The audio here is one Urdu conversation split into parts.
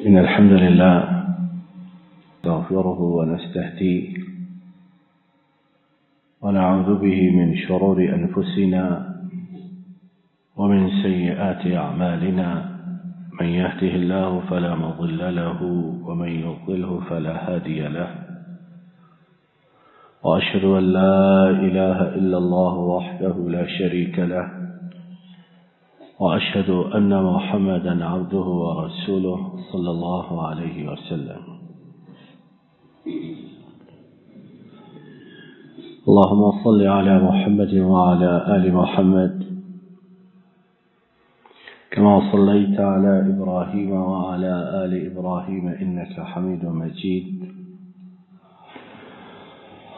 إن الحمد لله نستغفره ونستهديه ونعوذ به من شرور أنفسنا ومن سيئات أعمالنا من يهده الله فلا مضل له ومن يضلله فلا هادي له وأشهد أن لا إله إلا الله وحده لا شريك له وأشهد أن محمدا عبده ورسوله صلى الله عليه وسلم اللهم صل على محمد وعلى آل محمد كما صليت على إبراهيم وعلى آل إبراهيم إنك حميد مجيد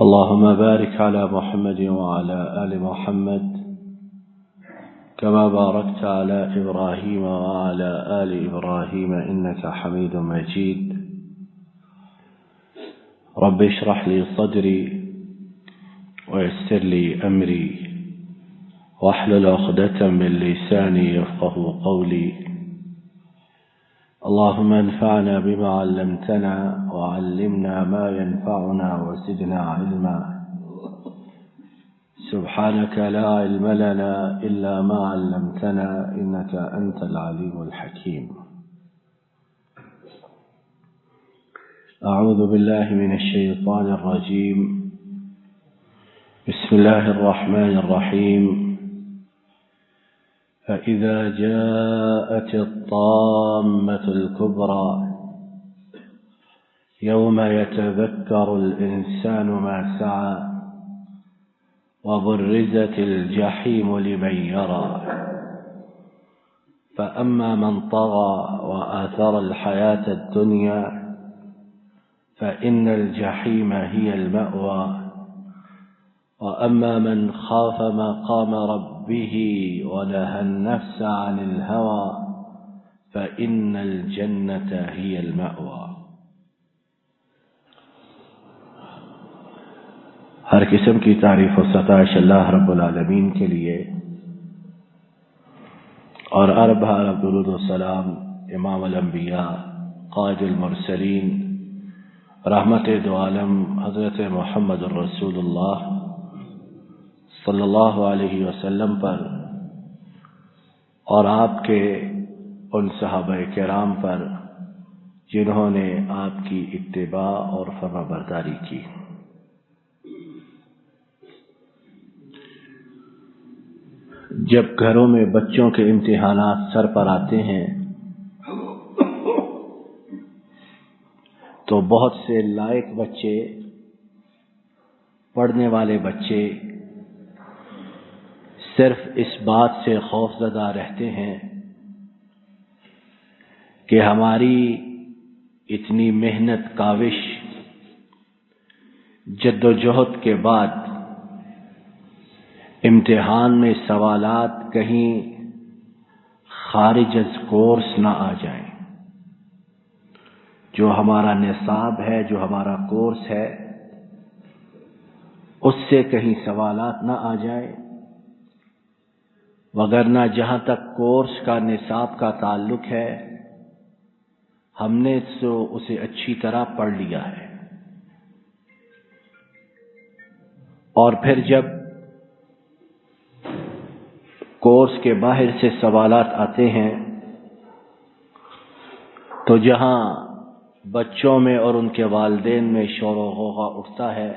اللهم بارك على محمد وعلى آل محمد كما باركت على إبراهيم وعلى آل إبراهيم إنك حميد مجيد رب اشرح لي صدري ويسر لي أمري واحلل عقدة من لساني يفقه قولي اللهم انفعنا بما علمتنا وعلمنا ما ينفعنا وزدنا علما سبحانك لا علم لنا إلا ما علمتنا إنك أنت العليم الحكيم أعوذ بالله من الشيطان الرجيم بسم الله الرحمن الرحيم فإذا جاءت الطامة الكبرى يوم يتذكر الإنسان ما سعى وبرزت الجحيم لمن يرى فأما من طغى وآثر الحياة الدنيا فإن الجحيم هي المأوى وأما من خاف مقام ربه ونهى النفس عن الهوى فإن الجنة هي المأوى ہر قسم کی تعریف و ستائش اللہ رب العالمین کے لیے اور ارب درود و سلام امام الانبیاء قائد المرسلین رحمت دو عالم حضرت محمد الرسول اللہ صلی اللہ علیہ وسلم پر اور آپ کے ان صحابہ کرام پر جنہوں نے آپ کی اتباع اور فرما برداری کی۔ جب گھروں میں بچوں کے امتحانات سر پر آتے ہیں تو بہت سے لائق بچے، پڑھنے والے بچے صرف اس بات سے خوف زدہ رہتے ہیں کہ ہماری اتنی محنت کاوش جد و جہد کے بعد امتحان میں سوالات کہیں خارج از کورس نہ آ جائیں، جو ہمارا نصاب ہے، جو ہمارا کورس ہے، اس سے کہیں سوالات نہ آ جائیں، وگرنہ جہاں تک کورس کا نصاب کا تعلق ہے ہم نے تو اسے اچھی طرح پڑھ لیا ہے، اور پھر جب کورس کے باہر سے سوالات آتے ہیں تو جہاں بچوں میں اور ان کے والدین میں شور و غوغا اٹھتا ہے،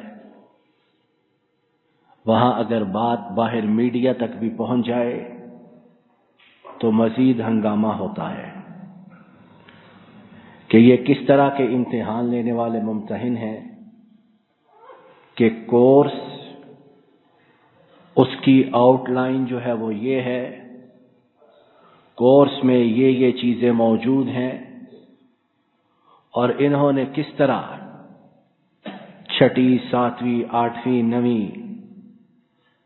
وہاں اگر بات باہر میڈیا تک بھی پہنچ جائے تو مزید ہنگامہ ہوتا ہے کہ یہ کس طرح کے امتحان لینے والے ممتحن ہیں کہ کورس اس کی آؤٹ لائن جو ہے وہ یہ ہے، کورس میں یہ چیزیں موجود ہیں، اور انہوں نے کس طرح 6ٹھی 7ویں 8ویں 9ویں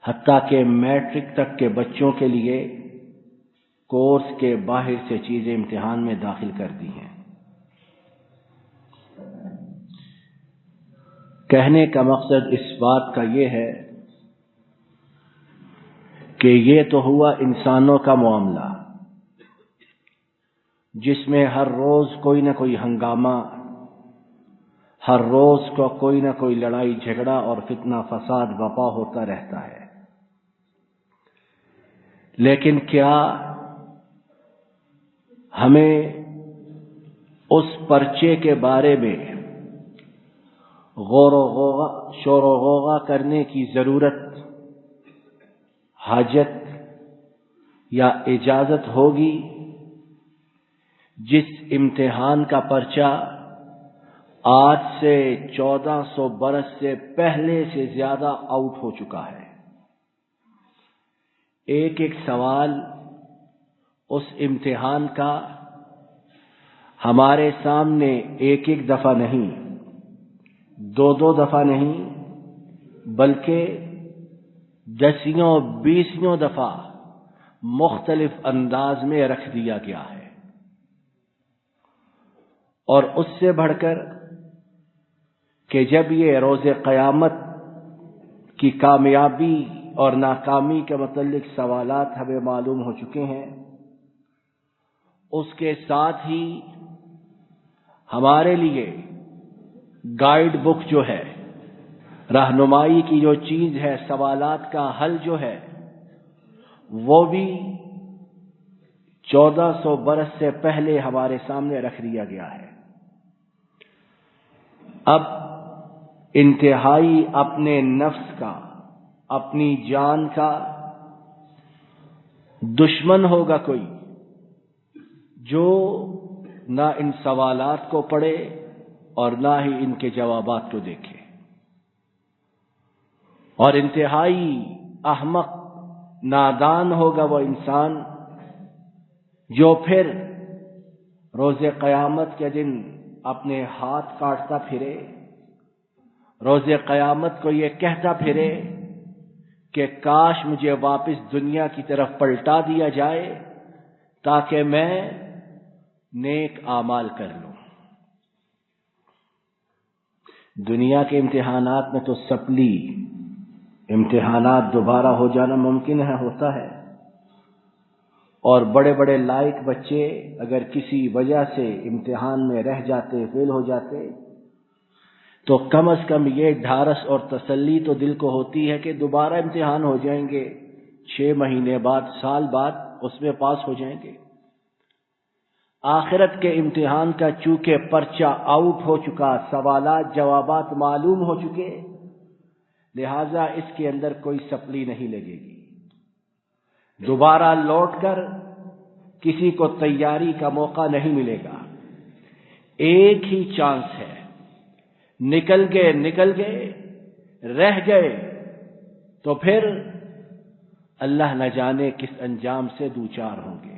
حتیٰ کہ میٹرک تک کے بچوں کے لیے کورس کے باہر سے چیزیں امتحان میں داخل کر دی ہیں۔ کہنے کا مقصد اس بات کا یہ ہے کہ یہ تو ہوا انسانوں کا معاملہ، جس میں ہر روز کوئی نہ کوئی ہنگامہ، ہر روز کو کوئی نہ کوئی لڑائی جھگڑا اور فتنہ فساد برپا ہوتا رہتا ہے۔ لیکن کیا ہمیں اس پرچے کے بارے میں شور و غوغا کرنے کی ضرورت، حاجت یا اجازت ہوگی جس امتحان کا پرچہ آج سے 1400 برس سے پہلے سے زیادہ آؤٹ ہو چکا ہے؟ ایک ایک سوال اس امتحان کا ہمارے سامنے ایک ایک دفعہ نہیں، دو دو دفعہ نہیں، بلکہ دسیوں بیسیوں دفعہ مختلف انداز میں رکھ دیا گیا ہے۔ اور اس سے بڑھ کر کہ جب یہ روز قیامت کی کامیابی اور ناکامی کے متعلق سوالات ہمیں معلوم ہو چکے ہیں، اس کے ساتھ ہی ہمارے لیے گائیڈ بک جو ہے، رہنمائی کی جو چیز ہے، سوالات کا حل جو ہے، وہ بھی 1400 برس سے پہلے ہمارے سامنے رکھ دیا گیا ہے۔ اب انتہائی اپنے نفس کا، اپنی جان کا دشمن ہوگا کوئی جو نہ ان سوالات کو پڑھے اور نہ ہی ان کے جوابات کو دیکھے، اور انتہائی احمق نادان ہوگا وہ انسان جو پھر روز قیامت کے دن اپنے ہاتھ کاٹتا پھرے، روز قیامت کو یہ کہتا پھرے کہ کاش مجھے واپس دنیا کی طرف پلٹا دیا جائے تاکہ میں نیک اعمال کر لوں۔ دنیا کے امتحانات میں تو سپلی امتحانات دوبارہ ہو جانا ممکن ہے، ہوتا ہے، اور بڑے بڑے لائق بچے اگر کسی وجہ سے امتحان میں رہ جاتے، فیل ہو جاتے، تو کم از کم یہ ڈھارس اور تسلی تو دل کو ہوتی ہے کہ دوبارہ امتحان ہو جائیں گے، 6 مہینے بعد، سال بعد اس میں پاس ہو جائیں گے۔ آخرت کے امتحان کا چونکہ پرچہ آؤٹ ہو چکا، سوالات جوابات معلوم ہو چکے، لہذا اس کے اندر کوئی سپلی نہیں لگے گی۔ دوبارہ لوٹ کر کسی کو تیاری کا موقع نہیں ملے گا۔ ایک ہی چانس ہے، نکل گئے، رہ گئے تو پھر اللہ نہ جانے کس انجام سے دوچار ہوں گے۔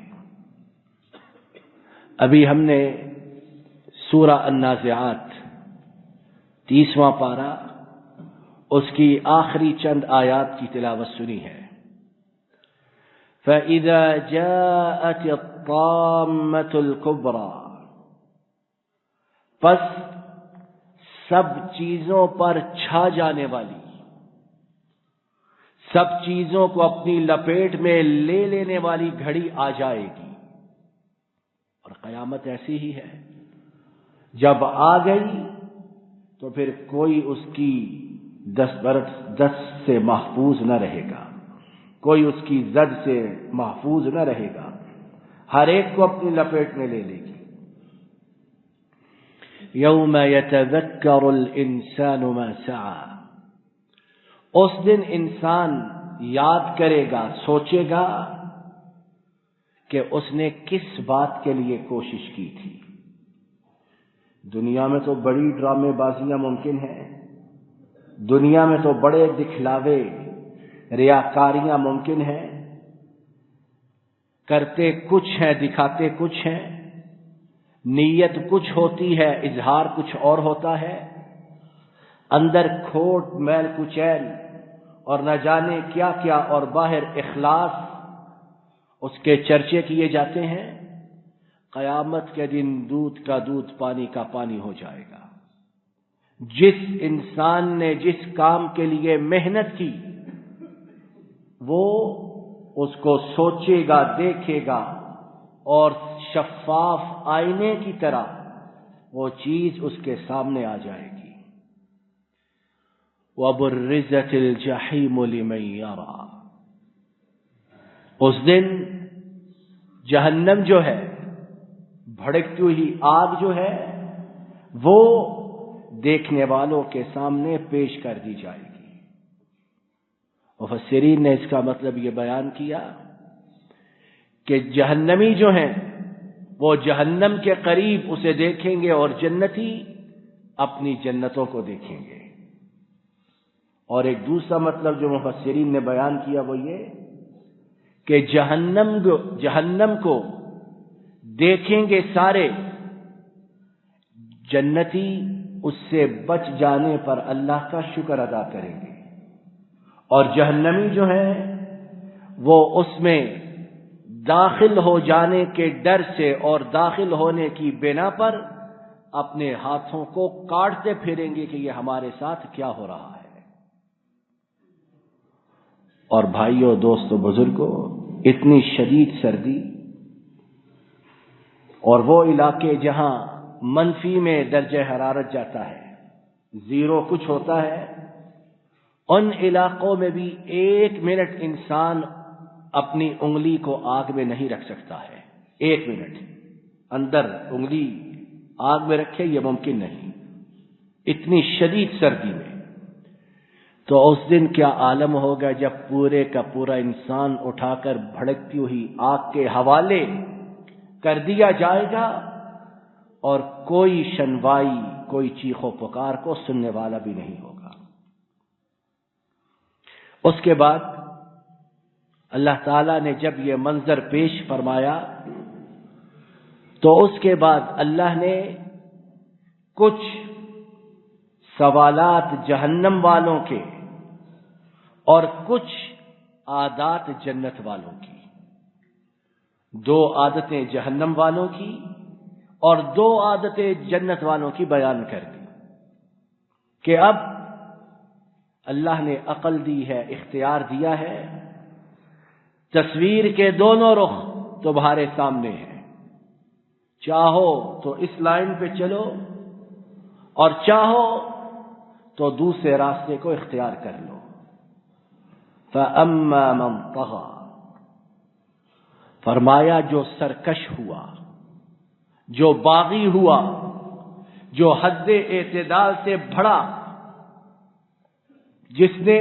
ابھی ہم نے سورہ النازعات 30واں پارہ، اس کی آخری چند آیات کی تلاوت سنی ہے۔ فَإِذَا جَاءَتِ الطَّامَّةُ الْكُبْرَى، پس سب چیزوں پر چھا جانے والی، سب چیزوں کو اپنی لپیٹ میں لے لینے والی گھڑی آ جائے گی۔ اور قیامت ایسی ہی ہے، جب آ گئی تو پھر کوئی اس کی دست سے محفوظ نہ رہے گا، کوئی اس کی زد سے محفوظ نہ رہے گا، ہر ایک کو اپنی لپیٹ میں لے لے گی۔ یوم یتذکر الانسان ما سعی، اس دن انسان یاد کرے گا، سوچے گا کہ اس نے کس بات کے لیے کوشش کی تھی۔ دنیا میں تو بڑی ڈرامے بازیاں ممکن ہیں، دنیا میں تو بڑے دکھلاوے، ریاکاریاں ممکن ہیں، کرتے کچھ ہیں، دکھاتے کچھ ہیں، نیت کچھ ہوتی ہے، اظہار کچھ اور ہوتا ہے، اندر کھوٹ میل کچیل اور نہ جانے کیا کیا، اور باہر اخلاص اس کے چرچے کیے جاتے ہیں۔ قیامت کے دن دودھ کا دودھ، پانی کا پانی ہو جائے گا۔ جس انسان نے جس کام کے لیے محنت کی، وہ اس کو سوچے گا، دیکھے گا اور شفاف آئینے کی طرح وہ چیز اس کے سامنے آ جائے گی۔ وَبُرِّزَتِ الْجَحِيمُ لِمَن يَرَىٰ، اس دن جہنم جو ہے، بھڑکتی ہوئی آگ جو ہے، وہ دیکھنے والوں کے سامنے پیش کر دی جائے گی۔ مفسرین نے اس کا مطلب یہ بیان کیا کہ جہنمی جو ہیں وہ جہنم کے قریب اسے دیکھیں گے اور جنتی اپنی جنتوں کو دیکھیں گے۔ اور ایک دوسرا مطلب جو مفسرین نے بیان کیا وہ یہ کہ جہنم کو دیکھیں گے سارے، جنتی اس سے بچ جانے پر اللہ کا شکر ادا کریں گے، اور جہنمی جو ہیں وہ اس میں داخل ہو جانے کے ڈر سے اور داخل ہونے کی بنا پر اپنے ہاتھوں کو کاٹتے پھریں گے کہ یہ ہمارے ساتھ کیا ہو رہا ہے۔ اور بھائیوں، دوستوں، بزرگوں، اتنی شدید سردی، اور وہ علاقے جہاں منفی میں درجہ حرارت جاتا ہے، 0 کچھ ہوتا ہے، ان علاقوں میں بھی 1 منٹ انسان اپنی انگلی کو آگ میں نہیں رکھ سکتا ہے۔ 1 منٹ اندر انگلی آگ میں رکھے یہ ممکن نہیں، اتنی شدید سردی میں۔ تو اس دن کیا عالم ہوگا جب پورے کا پورا انسان اٹھا کر بھڑکتی ہوئی آگ کے حوالے کر دیا جائے گا، اور کوئی شنوائی، کوئی چیخ و پکار کو سننے والا بھی نہیں ہوگا۔ اس کے بعد اللہ تعالیٰ نے جب یہ منظر پیش فرمایا تو اس کے بعد اللہ نے کچھ سوالات جہنم والوں کے اور کچھ عادات جنت والوں کی، 2 عادتیں جہنم والوں کی اور 2 عادتیں جنت والوں کی بیان کر دی کہ اب اللہ نے عقل دی ہے، اختیار دیا ہے، تصویر کے دونوں رخ تمہارے سامنے ہیں، چاہو تو اس لائن پہ چلو اور چاہو تو دوسرے راستے کو اختیار کر لو۔ فَأَمَّا مَن طَغَىٰ، فرمایا جو سرکش ہوا، جو باغی ہوا، جو حد اعتدال سے بڑھا، جس نے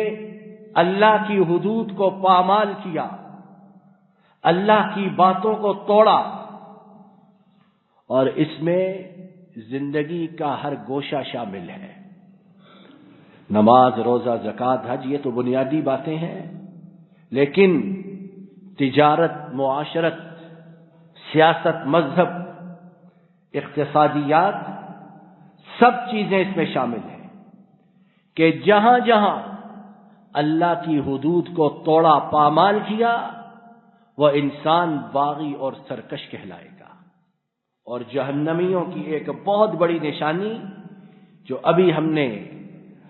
اللہ کی حدود کو پامال کیا، اللہ کی باتوں کو توڑا، اور اس میں زندگی کا ہر گوشہ شامل ہے، نماز، روزہ، زکوٰۃ، حج، یہ تو بنیادی باتیں ہیں، لیکن تجارت، معاشرت، سیاست، مذہب، اقتصادیات، سب چیزیں اس میں شامل ہیں کہ جہاں جہاں اللہ کی حدود کو توڑا، پامال کیا، وہ انسان باغی اور سرکش کہلائے گا۔ اور جہنمیوں کی ایک بہت بڑی نشانی جو ابھی ہم نے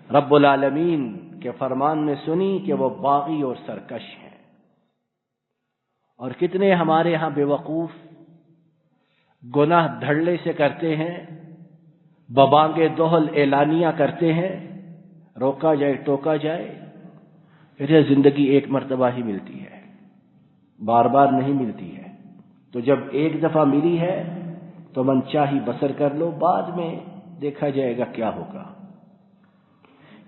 رب العالمین کے فرمان میں سنی کہ وہ باغی اور سرکش ہیں۔ اور کتنے ہمارے ہاں بے وقوف گناہ دھڑلے سے کرتے ہیں، ببانگ دہل اعلانیہ کرتے ہیں، روکا جائے ٹوکا جائے، پھر زندگی ایک مرتبہ ہی ملتی ہے، بار بار نہیں ملتی ہے، تو جب ایک دفعہ ملی ہے تو من چاہی بسر کر لو، بعد میں دیکھا جائے گا کیا ہوگا۔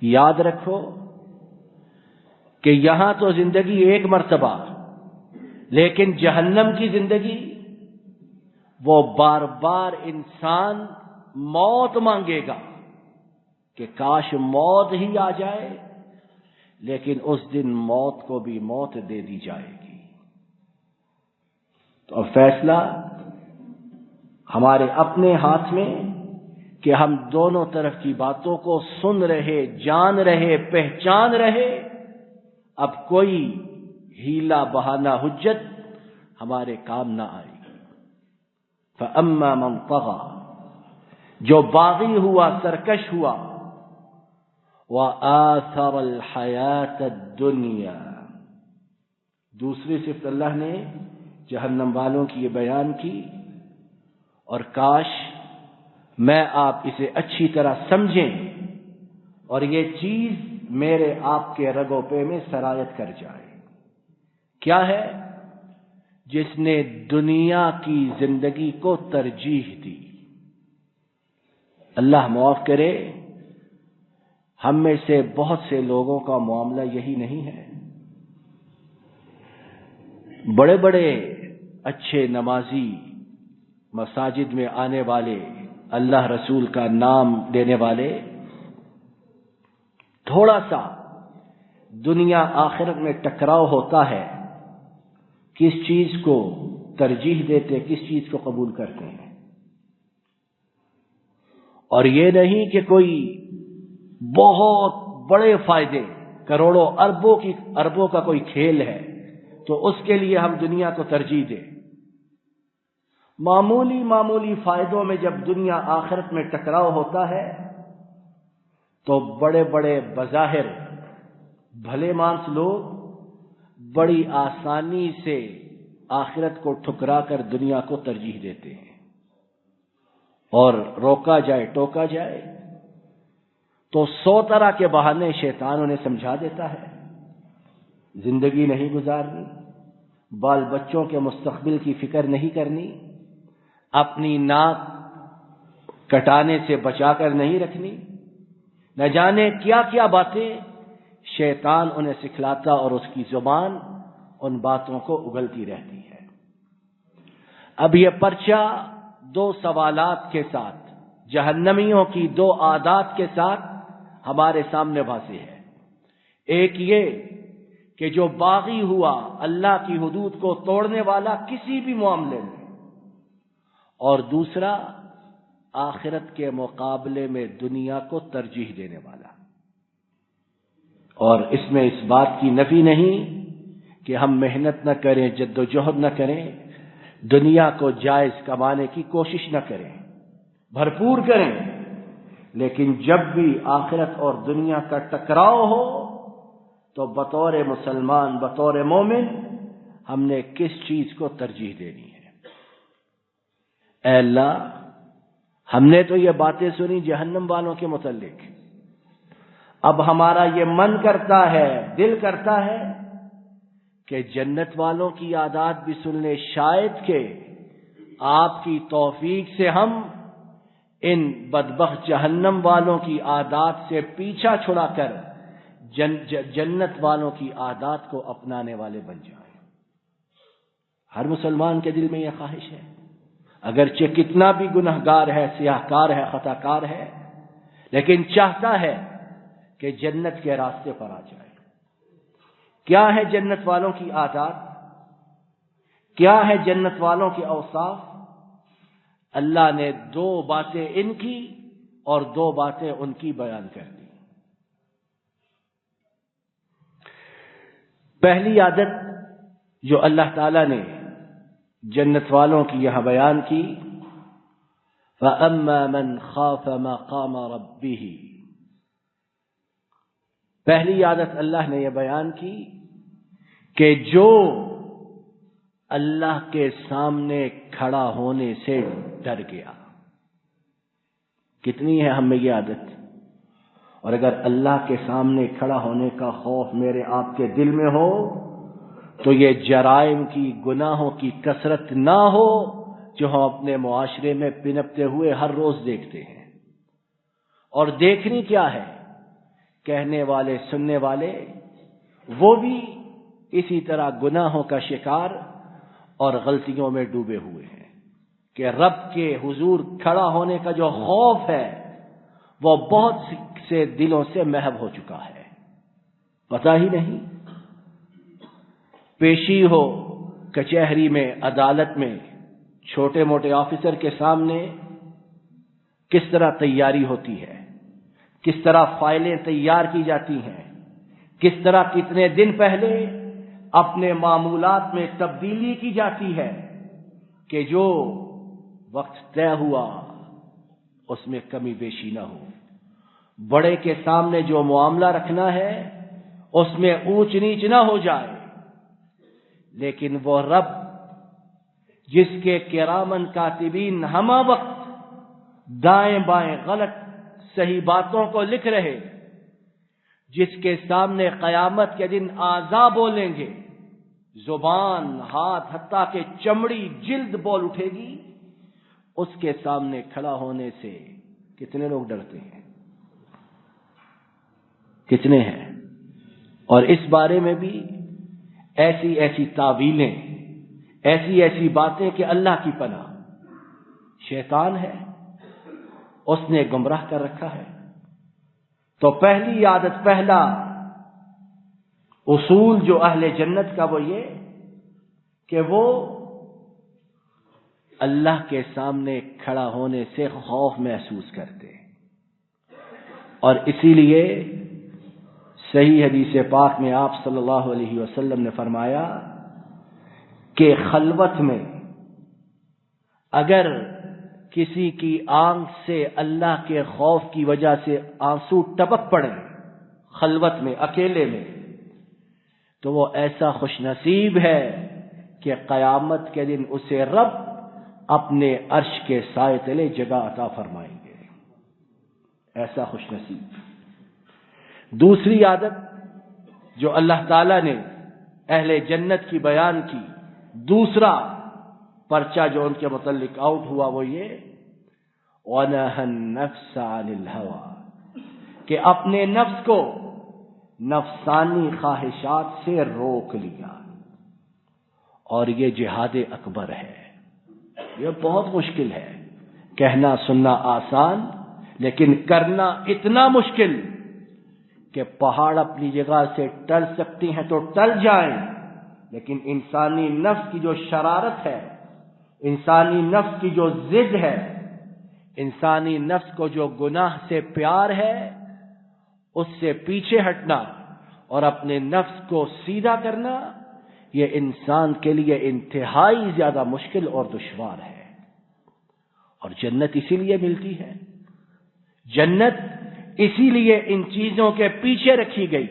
یاد رکھو کہ یہاں تو زندگی ایک مرتبہ، لیکن جہنم کی زندگی وہ بار بار انسان موت مانگے گا کہ کاش موت ہی آ جائے، لیکن اس دن موت کو بھی موت دے دی جائے گی۔ تو اب فیصلہ ہمارے اپنے ہاتھ میں کہ ہم دونوں طرف کی باتوں کو سن رہے، جان رہے، پہچان رہے، اب کوئی ہیلا بہانہ حجت ہمارے کام نہ آئے گی۔ فَأَمَّا مَن طَغَىٰ، جو باغی ہوا، سرکش ہوا، وَآثَرَ الْحَيَاةَ الدُّنْيَا، دوسری صفت اللہ نے جہنم والوں کی یہ بیان کی اور کاش میں آپ اسے اچھی طرح سمجھیں اور یہ چیز میرے آپ کے رگو پے میں سرایت کر جائے۔ کیا ہے؟ جس نے دنیا کی زندگی کو ترجیح دی۔ اللہ معاف کرے، ہم میں سے بہت سے لوگوں کا معاملہ یہی نہیں ہے۔ بڑے بڑے اچھے نمازی، مساجد میں آنے والے، اللہ رسول کا نام لینے والے، تھوڑا سا دنیا آخرت میں ٹکراؤ ہوتا ہے، کس چیز کو ترجیح دیتے، کس چیز کو قبول کرتے ہیں۔ اور یہ نہیں کہ کوئی بہت بڑے فائدے، کروڑوں اربوں کا کوئی کھیل ہے تو اس کے لیے ہم دنیا کو ترجیح دیں۔ معمولی فائدوں میں جب دنیا آخرت میں ٹکراؤ ہوتا ہے تو بڑے بڑے بظاہر بھلے مانس لوگ بڑی آسانی سے آخرت کو ٹھکرا کر دنیا کو ترجیح دیتے ہیں، اور روکا جائے ٹوکا جائے تو 100 طرح کے بہانے شیطان انہیں سمجھا دیتا ہے۔ زندگی نہیں گزارنی، بال بچوں کے مستقبل کی فکر نہیں کرنی، اپنی ناک کٹانے سے بچا کر نہیں رکھنی، نہ جانے کیا کیا باتیں شیطان انہیں سکھلاتا اور اس کی زبان ان باتوں کو اگلتی رہتی ہے۔ اب یہ پرچہ 2 سوالات کے ساتھ، جہنمیوں کی 2 عادات کے ساتھ ہمارے سامنے واضح ہے۔ ایک یہ کہ جو باغی ہوا اللہ کی حدود کو توڑنے والا کسی بھی معاملے میں، اور دوسرا آخرت کے مقابلے میں دنیا کو ترجیح دینے والا۔ اور اس میں اس بات کی نفی نہیں کہ ہم محنت نہ کریں، جد و جہد نہ کریں، دنیا کو جائز کمانے کی کوشش نہ کریں، بھرپور کریں، لیکن جب بھی آخرت اور دنیا کا ٹکراؤ ہو تو بطور مسلمان، بطور مومن، ہم نے کس چیز کو ترجیح دینی ہے؟ اے اللہ، ہم نے تو یہ باتیں سنی جہنم والوں کے متعلق، اب ہمارا یہ من کرتا ہے، دل کرتا ہے کہ جنت والوں کی عادات بھی سن لیں، شاید کہ آپ کی توفیق سے ہم ان بدبخت جہنم والوں کی عادات سے پیچھا چھڑا کر جنت والوں کی عادات کو اپنانے والے بن جائیں۔ ہر مسلمان کے دل میں یہ خواہش ہے، اگرچہ کتنا بھی گنہگار ہے، سیاہکار ہے، خطاکار ہے، لیکن چاہتا ہے کہ جنت کے راستے پر آ جائے۔ کیا ہے جنت والوں کی عادات؟ کیا ہے جنت والوں کے اوصاف؟ اللہ نے 2 باتیں ان کی اور 2 باتیں ان کی بیان کر دی۔ پہلی عادت جو اللہ تعالی نے جنت والوں کی یہاں بیان کی، فَأَمَّا مَنْ خَافَ مَقَامَ رَبِّهِ، پہلی عادت اللہ نے یہ بیان کی کہ جو اللہ کے سامنے کھڑا ہونے سے ڈر گیا۔ کتنی ہے ہم میں یہ عادت؟ اور اگر اللہ کے سامنے کھڑا ہونے کا خوف میرے آپ کے دل میں ہو تو یہ جرائم کی، گناہوں کی کثرت نہ ہو جو ہم اپنے معاشرے میں پنپتے ہوئے ہر روز دیکھتے ہیں۔ اور دیکھنی کیا ہے؟ کہنے والے، سننے والے، وہ بھی اسی طرح گناہوں کا شکار اور غلطیوں میں ڈوبے ہوئے ہیں کہ رب کے حضور کھڑا ہونے کا جو خوف ہے وہ بہت سے دلوں سے محو ہو چکا ہے، پتہ ہی نہیں۔ پیشی ہو کچہری میں، عدالت میں، چھوٹے موٹے آفیسر کے سامنے کس طرح تیاری ہوتی ہے، کس طرح فائلیں تیار کی جاتی ہیں، کس طرح کتنے دن پہلے اپنے معمولات میں تبدیلی کی جاتی ہے کہ جو وقت طے ہوا اس میں کمی بیشی نہ ہو۔ بڑے کے سامنے جو معاملہ رکھنا ہے اس میں اونچ نیچ نہ ہو جائے، لیکن وہ رب جس کے کرامن کاتبین ہمہ وقت دائیں بائیں غلط صحیح باتوں کو لکھ رہے، جس کے سامنے قیامت کے دن اعضاء بولیں گے، زبان، ہاتھ، حتیٰ کہ چمڑی، جلد بول اٹھے گی، اس کے سامنے کھڑا ہونے سے کتنے لوگ ڈرتے ہیں؟ کتنے ہیں؟ اور اس بارے میں بھی ایسی ایسی تعویلیں، ایسی ایسی باتیں کہ اللہ کی پناہ، شیطان ہے، اس نے گمراہ کر رکھا ہے۔ تو پہلی عادت، پہلا اصول جو اہل جنت کا وہ یہ کہ وہ اللہ کے سامنے کھڑا ہونے سے خوف محسوس کرتے، اور اسی لیے صحیح حدیث پاک میں آپ صلی اللہ علیہ وسلم نے فرمایا کہ خلوت میں اگر کسی کی آنکھ سے اللہ کے خوف کی وجہ سے آنسو ٹپک پڑے، خلوت میں، اکیلے میں، تو وہ ایسا خوش نصیب ہے کہ قیامت کے دن اسے رب اپنے عرش کے سائے تلے جگہ عطا فرمائیں گے۔ ایسا خوش نصیب۔ دوسری عادت جو اللہ تعالیٰ نے اہل جنت کی بیان کی، دوسرا پرچہ جو ان کے متعلق آؤٹ ہوا وہ یہ وَنَهَى النَّفْسَ عَنِ الْهَوَىٰ، کہ اپنے نفس کو نفسانی خواہشات سے روک لیا۔ اور یہ جہاد اکبر ہے، یہ بہت مشکل ہے، کہنا سننا آسان، لیکن کرنا اتنا مشکل کہ پہاڑ اپنی جگہ سے ٹل سکتی ہیں تو ٹل جائیں، لیکن انسانی نفس کی جو شرارت ہے، انسانی نفس کی جو ضد ہے، انسانی نفس کو جو گناہ سے پیار ہے، اس سے پیچھے ہٹنا اور اپنے نفس کو سیدھا کرنا، یہ انسان کے لیے انتہائی زیادہ مشکل اور دشوار ہے۔ اور جنت اسی لیے ملتی ہے، جنت اسی لیے ان چیزوں کے پیچھے رکھی گئی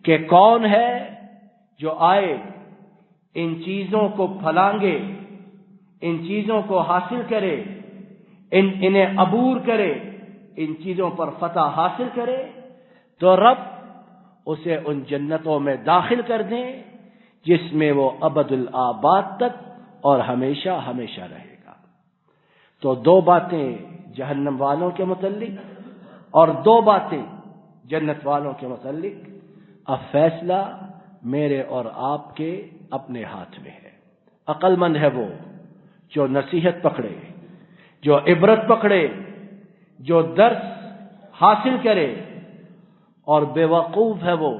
کہ کون ہے جو آئے، ان چیزوں کو پھلانگے، ان چیزوں کو حاصل کرے، انہیں عبور کرے، ان چیزوں پر فتح حاصل کرے، تو رب اسے ان جنتوں میں داخل کر دیں جس میں وہ ابد الآباد تک اور ہمیشہ ہمیشہ رہے گا۔ تو دو باتیں جہنم والوں کے متعلق اور دو باتیں جنت والوں کے متعلق۔ اب فیصلہ میرے اور آپ کے اپنے ہاتھ میں ہے۔ عقل مند ہے وہ جو نصیحت پکڑے، جو عبرت پکڑے، جو درس حاصل کرے، اور بے وقوف ہے وہ،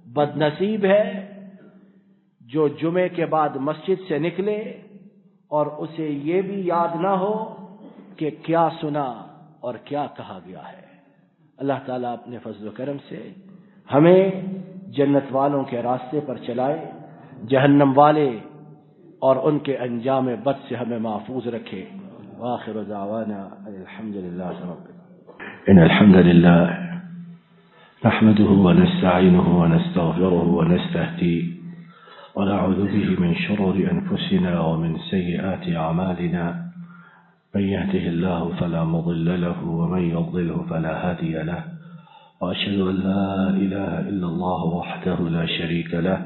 بد نصیب ہے جو جمعے کے بعد مسجد سے نکلے اور اسے یہ بھی یاد نہ ہو کہ کیا سنا اور کیا کہا گیا ہے۔ اللہ تعالیٰ اپنے فضل و کرم سے ہمیں جنت والوں کے راستے پر چلائے، جہنم والے اور ان کے انجام بد سے ہمیں محفوظ رکھے۔ وآخر دعوانا الحمد للہ رب العالمین۔ ان الحمد للہ نحمده ونستعینه ونستغفره ونستهديه ونعوذ به من شرور أنفسنا ومن سيئات أعمالنا، من يهده الله فلا مضل له ومن يضلله فلا هادي له، وأشهد أن لا إله إلا الله وحده لا شريك له،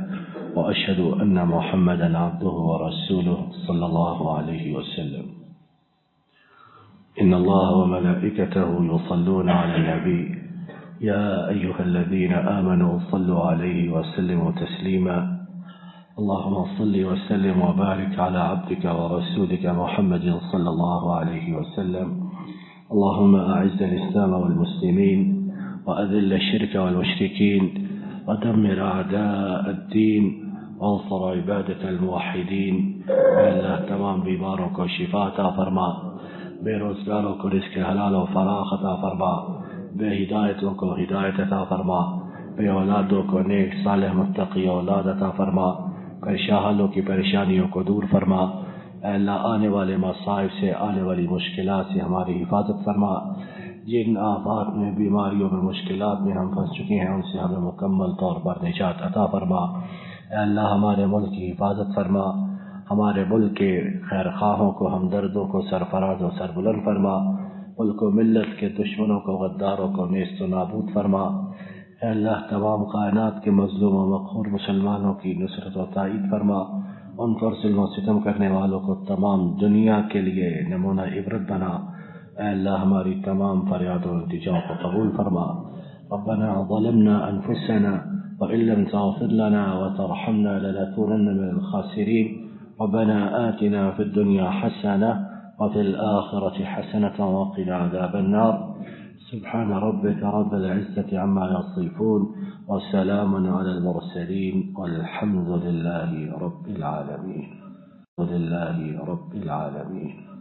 وأشهد أن محمدا عبده ورسوله صلى الله عليه وسلم. إن الله وملائكته يصلون على النبي يا أيها الذين آمنوا صلوا عليه وسلموا تسليما. اللهم صل وسلم وبارك على عبدك ورسولك محمد صلى الله عليه وسلم. اللهم أعز الإسلام والمسلمين وأذل الشرك والمشركين ودمر أعداء الدين وانصر عبادة الموحدين. اے اللہ تمام بیماروں کو شفا عطا فرما، بے روزگاروں کو رزق حلال و فراخ عطا فرما، بے ہدایتوں کو ہدایت عطا فرما، بے اولادوں کو نیک صالح متقی اولاد عطا فرما، پریشان حالوں کی پریشانیوں کو دور فرما۔ اے اللہ آنے والے مصائب سے، آنے والی مشکلات سے ہماری حفاظت فرما۔ جن آفات میں، بیماریوں میں، مشکلات میں ہم پھنس چکے ہیں، ان سے ہمیں مکمل طور پر نجات عطا فرما۔ اے اللہ ہمارے ملک کی حفاظت فرما، ہمارے ملک کے خیر خواہوں کو، ہمدردوں کو سرفراز و سربلند فرما، ملک و ملت کے دشمنوں کو، غداروں کو نیست و نابود فرما۔ اے اللہ تمام کائنات کے مظلوم و مقہور مسلمانوں کی نصرت و تائید فرما، ان پر ظلم و ستم کرنے والوں کو تمام دنیا کے لیے نمونہ عبرت بنا۔ اے اللہ ہماری تمام فریاد و التجا کو قبول فرما۔ ربنا ظلمنا انفسنا وإن لم تغفر لنا وترحمنا لنكونن من الخاسرين ربنا آتنا في الدنيا حسنة وفي الآخرة حسنة وقنا عذاب النار سبحان ربك رب العزة عما يصفون وسلام على المرسلين والحمد لله رب العالمين.